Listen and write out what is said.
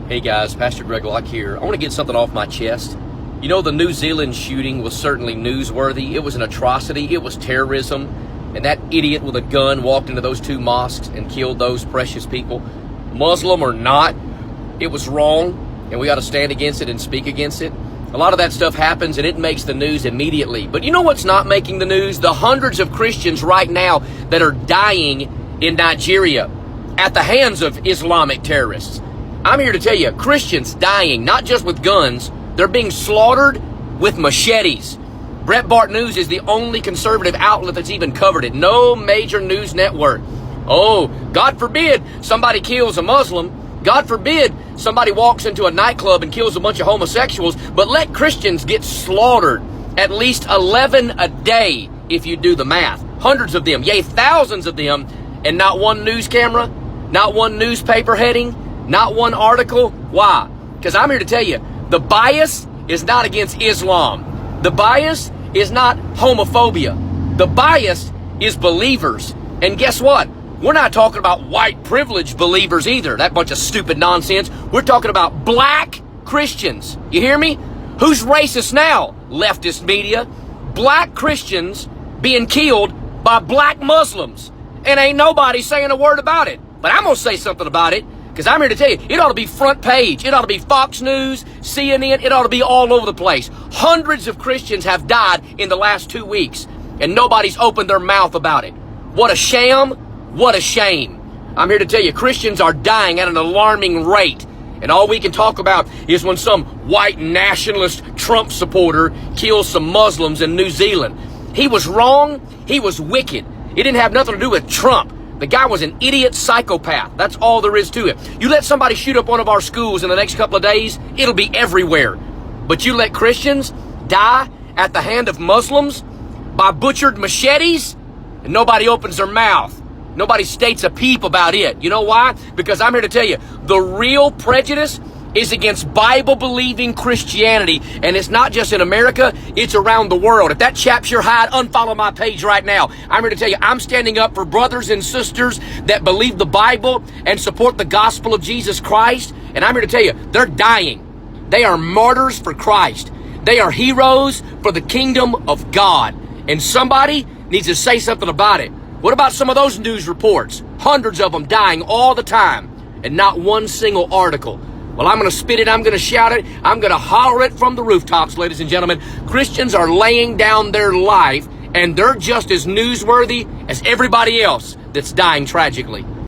Hey guys, Pastor Greg Locke here. I want to get something off my chest. You know, the New Zealand shooting was certainly newsworthy. It was an atrocity. It was terrorism. And that idiot with a gun walked into those two mosques and killed those precious people. Muslim or not, it was wrong, and we ought to stand against it and speak against it. A lot of that stuff happens, and it makes the news immediately. But you know what's not making the news? The hundreds of Christians right now that are dying in Nigeria at the hands of Islamic terrorists. I'm here to tell you, Christians dying, not just with guns, they're being slaughtered with machetes. Breitbart News is the only conservative outlet that's even covered it. No major news network. Oh, God forbid somebody kills a Muslim. God forbid somebody walks into a nightclub and kills a bunch of homosexuals. But let Christians get slaughtered. At least 11 a day, if you do the math. Hundreds of them, yea, thousands of them, and not one news camera, not one newspaper heading, not one article. Why? Because I'm here to tell you, the bias is not against Islam. The bias is not homophobia. The bias is believers. And guess what? We're not talking about white privileged believers either. That bunch of stupid nonsense. We're talking about black Christians. You hear me? Who's racist now? Leftist media. Black Christians being killed by black Muslims. And ain't nobody saying a word about it. But I'm going to say something about it. Because I'm here to tell you, it ought to be front page. It ought to be Fox News, CNN. It ought to be all over the place. Hundreds of Christians have died in the last 2 weeks, and nobody's opened their mouth about it. What a sham. What a shame. I'm here to tell you, Christians are dying at an alarming rate. And all we can talk about is when some white nationalist Trump supporter kills some Muslims in New Zealand. He was wrong. He was wicked. It didn't have nothing to do with Trump. The guy was an idiot psychopath. That's all there is to it. You let somebody shoot up one of our schools in the next couple of days, it'll be everywhere. But you let Christians die at the hand of Muslims by butchered machetes, and nobody opens their mouth. Nobody states a peep about it. You know why? Because I'm here to tell you, the real prejudice is against Bible-believing Christianity. And it's not just in America, it's around the world. If that chaps your hide, unfollow my page right now. I'm here to tell you, I'm standing up for brothers and sisters that believe the Bible and support the gospel of Jesus Christ. And I'm here to tell you, they're dying. They are martyrs for Christ. They are heroes for the kingdom of God. And somebody needs to say something about it. What about some of those news reports? Hundreds of them dying all the time, and not one single article. Well, I'm going to spit it, I'm going to shout it, I'm going to holler it from the rooftops, ladies and gentlemen. Christians are laying down their life, and they're just as newsworthy as everybody else that's dying tragically.